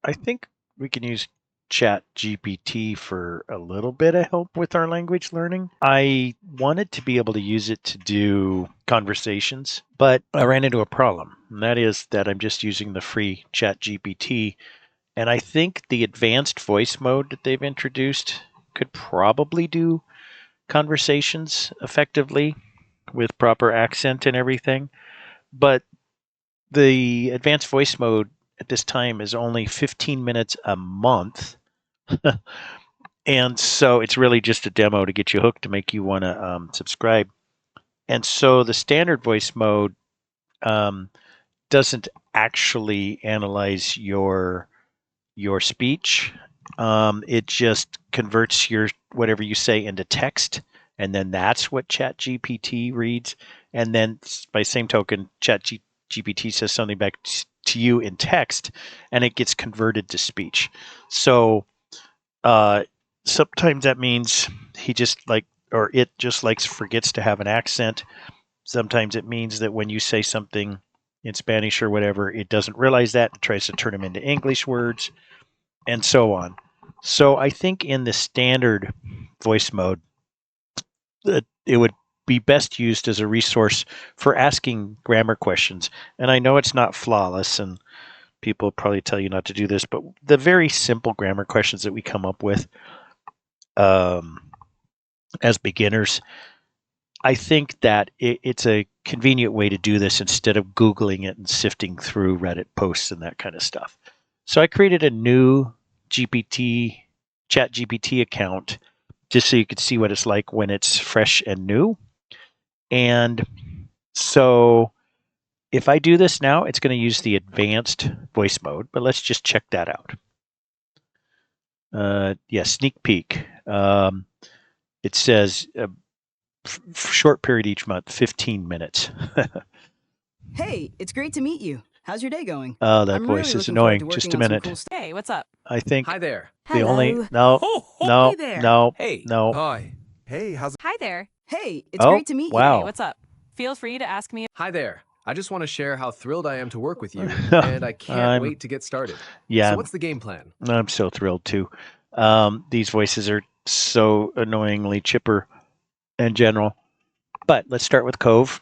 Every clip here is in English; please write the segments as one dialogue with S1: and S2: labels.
S1: I think we can use ChatGPT for a little bit of help with our language learning. I wanted to be able to use it to do conversations, but I ran into a problem, and that is that I'm just using the free ChatGPT. And I think the advanced voice mode that they've introduced could probably do conversations effectively with proper accent and everything. But the advanced voice mode at this time is only 15 minutes a month. And so it's really just a demo to get you hooked to make you want to subscribe. And so the standard voice mode um, doesn't actually analyze your speech. It just converts your whatever you say into text, and then that's what ChatGPT reads. And then by same token, ChatGPT says something back to you in text, and it gets converted to speech. So uh, sometimes that means he just like or it just like forgets to have an accent. Sometimes it means that when you say something in Spanish or whatever, it doesn't realize that and tries to turn them into English words and so on. So I think in the standard voice mode, it would be best used as a resource for asking grammar questions. And I know it's not flawless, and people probably tell you not to do this, but the very simple grammar questions that we come up with um, as beginners, I think that it's a convenient way to do this instead of Googling it and sifting through Reddit posts and that kind of stuff. So I created a new GPT Chat GPT account just so you could see what it's like when it's fresh and new. And so if I do this now, it's going to use the advanced voice mode, but let's just check that out. Yeah, sneak peek. It says short period each month, 15 minutes.
S2: Hey, it's great to meet you. How's your day going?
S1: Oh, that
S2: I'm
S1: voice
S2: really
S1: is
S2: looking forward
S1: annoying.
S2: to
S1: Just
S2: working
S1: a
S2: on some
S1: minute.
S2: cool stuff.
S3: Hey, what's up?
S1: I think
S4: Hi there.
S1: the only
S2: Hello.
S1: no no
S3: Hey there.
S1: no
S4: Hey.
S1: no.
S4: Hi. Hey, how's it?
S3: Hi there.
S2: Hey, it's
S1: Oh,
S2: great to meet
S3: Hey,
S1: wow.
S3: what's up? Feel free to ask me.
S4: Hi there. I just want to share how thrilled I am to work with you, and I can't
S1: I'm
S4: wait to get started.
S1: yeah,
S4: So what's the game plan?
S1: I'm so thrilled too. These voices are so annoyingly chipper in general. But let's start with Cove.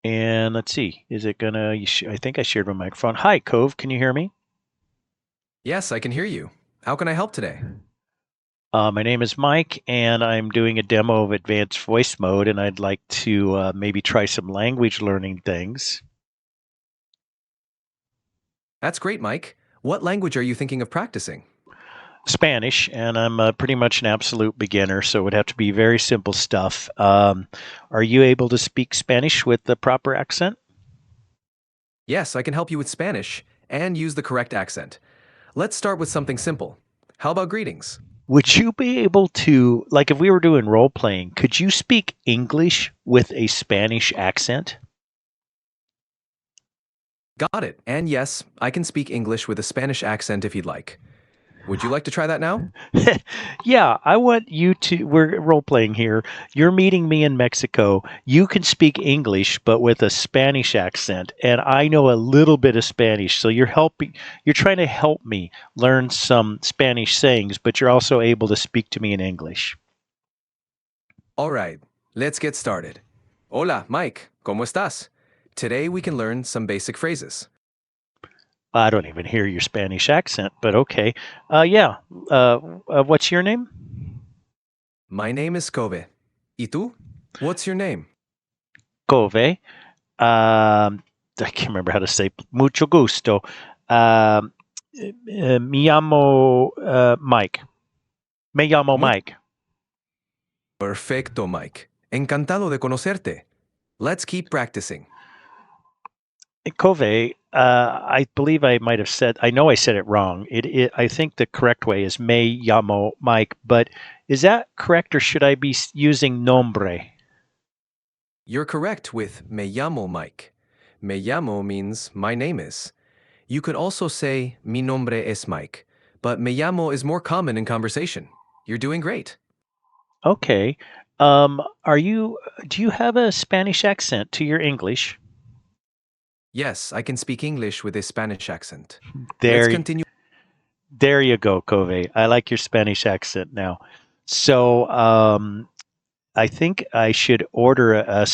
S1: And let's see, is it gonna? I think I shared my microphone. Hi, Cove. Can you hear me?
S4: Yes, I can hear you. How can I help today?
S1: My name is Mike, and I'm doing a demo of advanced voice mode, and I'd like to maybe try some language learning things.
S4: That's great, Mike. What language are you thinking of practicing?
S1: Spanish, and I'm pretty much an absolute beginner, so it would have to be very simple stuff. Are you able to speak Spanish with the proper accent?
S4: Yes, I can help you with Spanish and use the correct accent. Let's start with something simple. How about greetings?
S1: Would you be able to, like, if we were doing role playing, could you speak English with a Spanish accent?
S4: Got it. And yes, I can speak English with a Spanish accent if you'd like. Would you like to try that now?
S1: Yeah, I want you to. We're role playing here. You're meeting me in Mexico. You can speak English, but with a Spanish accent, and I know a little bit of Spanish. So you're helping. You're trying to help me learn some Spanish sayings, but you're also able to speak to me in English.
S4: All right, let's get started. Hola, Mike. ¿Cómo estás? Today we can learn some basic phrases.
S1: I don't even hear your Spanish accent, but okay. Yeah. What's your name?
S4: My name is Kobe. ¿Y tú? What's your name?
S1: Cove. I can't remember how to say mucho gusto. Me llamo Mike. Me llamo
S4: Mu-
S1: Mike.
S4: Perfecto, Mike. Encantado de conocerte. Let's keep practicing.
S1: Cove, I believe I might have said, I know I said it wrong. I think the correct way is me llamo Mike, but is that correct or should I be using nombre?
S4: You're correct with me llamo Mike. Me llamo means my name is. You could also say mi nombre es Mike, but me llamo is more common in conversation. You're doing great.
S1: Okay. Do you have a Spanish accent to your English?
S4: Yes, I can speak English with a Spanish accent. Let's
S1: There,
S4: continue.
S1: there you go, Cove. I like your Spanish accent now. So, I think I should order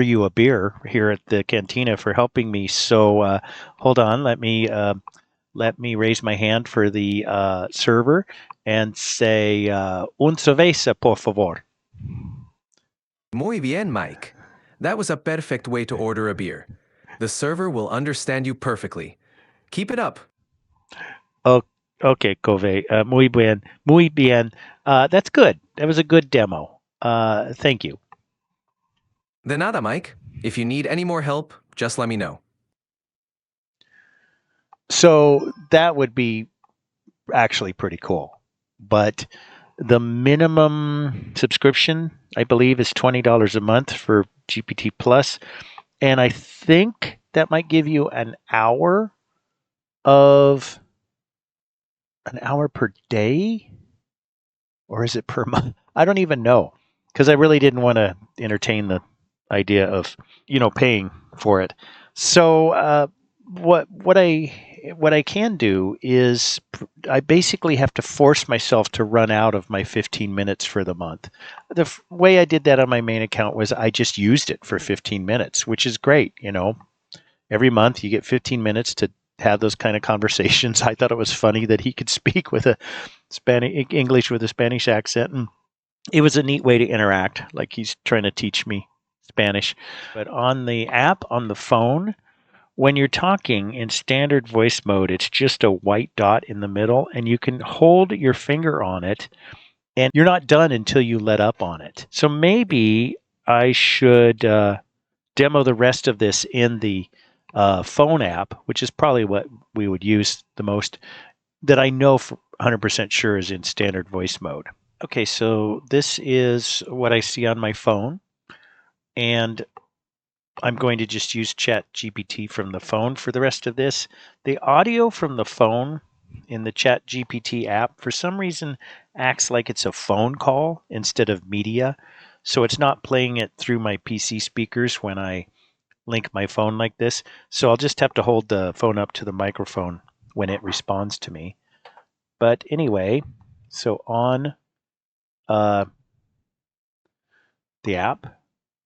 S1: you a beer here at the cantina for helping me. So, hold on, let me raise my hand for the server and say un cerveza, por favor.
S4: Muy bien, Mike. That was a perfect way to order a beer. The server will understand you perfectly. Keep it up.
S1: Oh, okay, Cove. Muy bien, muy bien. That's good. That was a good demo. Thank you.
S4: De nada, Mike. If you need any more help, just let me know.
S1: So that would be actually pretty cool. But the minimum subscription, I believe, is $20 a month for GPT Plus, and I think that might give you of an hour per day, or is it per month? I don't even know because I really didn't want to entertain the idea of paying for it. So what I can do is I basically have to force myself to run out of my 15 minutes for the month. The way I did that on my main account was I just used it for 15 minutes, which is great. Every month you get 15 minutes to have those kind of conversations. I thought it was funny that he could speak with a Spanish English with a Spanish accent, and it was a neat way to interact, like he's trying to teach me Spanish. But on the app on the phone, when you're talking in standard voice mode, it's just a white dot in the middle, and you can hold your finger on it, and you're not done until you let up on it. So maybe I should demo the rest of this in the phone app, which is probably what we would use the most, that I know for 100% sure is in standard voice mode. Okay, so this is what I see on my phone, and I'm going to just use ChatGPT from the phone for the rest of this. The audio from the phone in the ChatGPT app, for some reason, acts like it's a phone call instead of media. So it's not playing it through my PC speakers when I link my phone like this. So I'll just have to hold the phone up to the microphone when it responds to me. But anyway, so on uh, the app,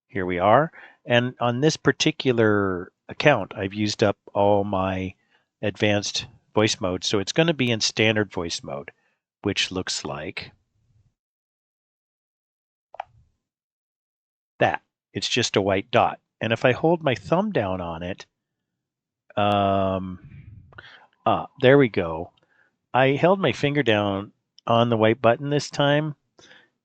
S1: here we are. And on this particular account, I've used up all my advanced voice mode. So it's going to be in standard voice mode, which looks like that. It's just a white dot. And if I hold my thumb down on it, there we go. I held my finger down on the white button this time,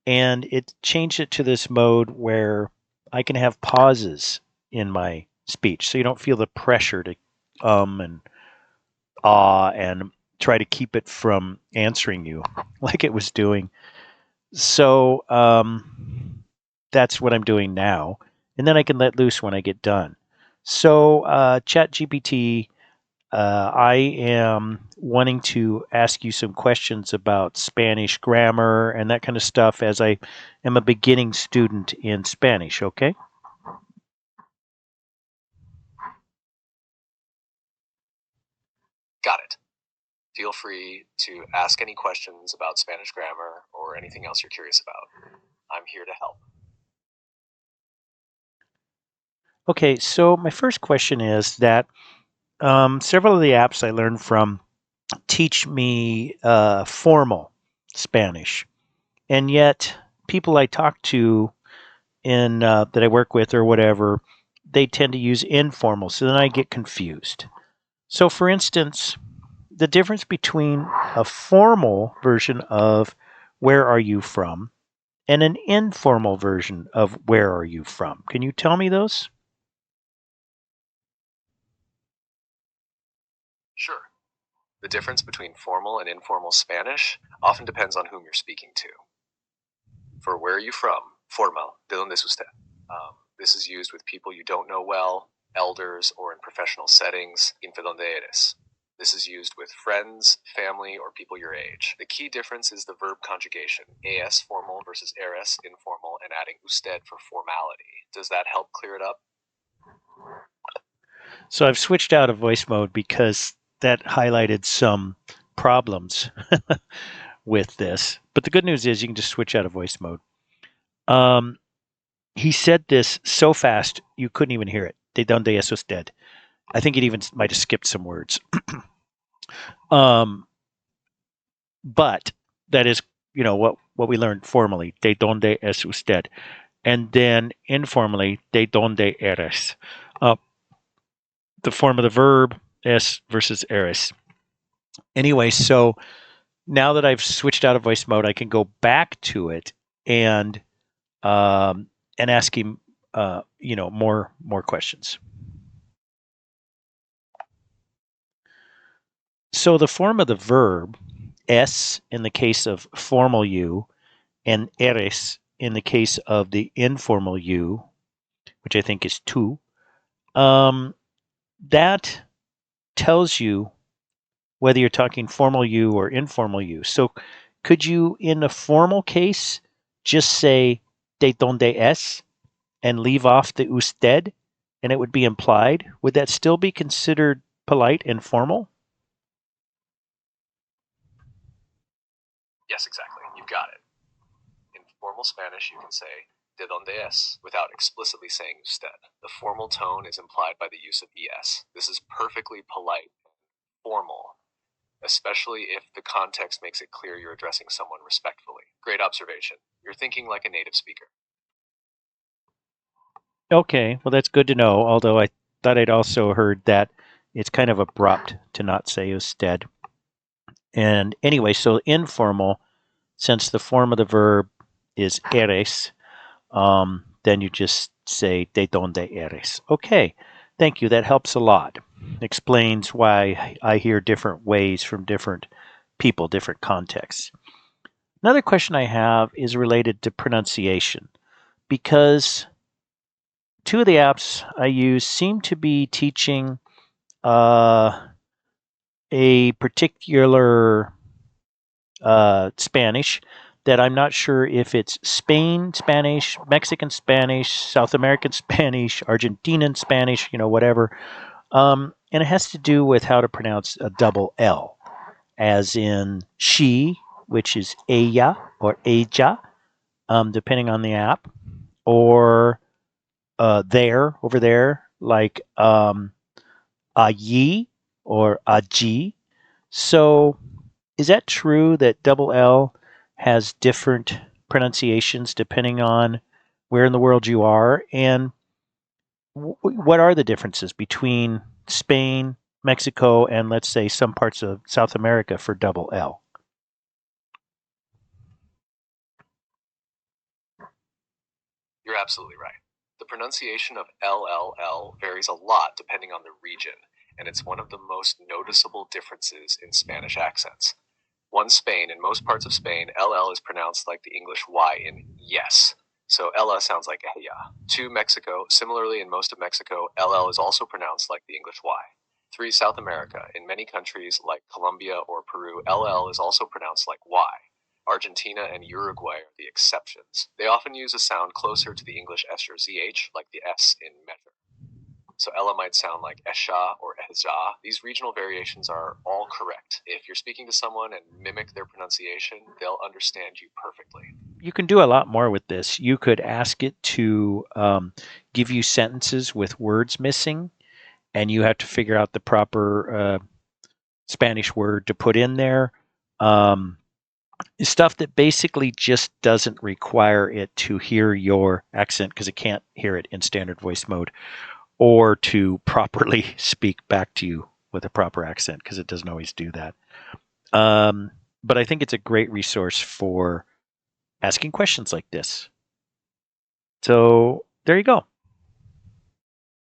S1: and it changed it to this mode where I can have pauses in my speech, so you don't feel the pressure to and and try to keep it from answering you like it was doing. So that's what I'm doing now, and then I can let loose when I get done. So ChatGPT, I am wanting to ask you some questions about Spanish grammar and that kind of stuff as I am a beginning student in Spanish, okay?
S4: Got it. Feel free to ask any questions about Spanish grammar or anything else you're curious about. I'm here to help.
S1: Okay, so my first question is that several of the apps I learned from teach me formal Spanish, and yet people I talk to in that I work with or whatever, they tend to use informal, so then I get confused. So, for instance, the difference between a formal version of "Where are you from?" and an informal version of "Where are you from?" Can you tell me those?
S4: Sure. The difference between formal and informal Spanish often depends on whom you're speaking to. For where are you from? Formal. ¿De dónde es usted? This is used with people you don't know well, elders, or in professional settings. ¿En dónde eres? This is used with friends, family, or people your age. The key difference is the verb conjugation, es formal versus eres informal, and adding usted for formality. Does that help clear it up?
S1: So I've switched out of voice mode because that highlighted some problems with this. But the good news is you can just switch out of voice mode. He said this so fast you couldn't even hear it. De donde es usted? I think it even might have skipped some words. But that is, what we learned formally. De donde es usted? And then informally, de donde eres? The form of the verb, es versus eres. Anyway, so now that I've switched out of voice mode, I can go back to it and ask him, more questions. So the form of the verb, es in the case of formal you, and eres in the case of the informal you, which I think is tú, that tells you whether you're talking formal you or informal you. So could you, in the formal case, just say de donde es and leave off the usted, and it would be implied? Would that still be considered polite and formal?
S4: Yes, exactly. You've got it. In formal Spanish, you can say de donde es without explicitly saying usted. The formal tone is implied by the use of es. This is perfectly polite and formal, especially if the context makes it clear you're addressing someone respectfully. Great observation. You're thinking like a native speaker.
S1: Okay, well, that's good to know, although I thought I'd also heard that it's kind of abrupt to not say usted. And anyway, so informal, since the form of the verb is eres, then you just say de donde eres. Okay, thank you. That helps a lot. Explains why I hear different ways from different people, different contexts. Another question I have is related to pronunciation, because two of the apps I use seem to be teaching a particular Spanish that I'm not sure if it's Spain Spanish, Mexican Spanish, South American Spanish, Argentinian Spanish, whatever. And it has to do with how to pronounce a double L, as in she, which is ella or ella, depending on the app, or there, over there, like allí or allí. So is that true that double L has different pronunciations depending on where in the world you are? And what are the differences between Spain, Mexico, and let's say some parts of South America for double L?
S4: You're absolutely right. The pronunciation of LLL varies a lot depending on the region, and it's one of the most noticeable differences in Spanish accents. One, Spain. In most parts of Spain, LL is pronounced like the English Y in yes. So Ella sounds like ella. Two, Mexico. Similarly, in most of Mexico, LL is also pronounced like the English Y. Three, South America. In many countries like Colombia or Peru, LL is also pronounced like Y. Argentina and Uruguay are the exceptions. They often use a sound closer to the English S or ZH, like the S in measure. So Ella might sound like Esha or Ehja. These regional variations are all correct. If you're speaking to someone and mimic their pronunciation, they'll understand you perfectly.
S1: You can do a lot more with this. You could ask it to give you sentences with words missing, and you have to figure out the proper Spanish word to put in there. Stuff that basically just doesn't require it to hear your accent because it can't hear it in standard voice mode, or to properly speak back to you with a proper accent because it doesn't always do that. But I think it's a great resource for asking questions like this. So there you go.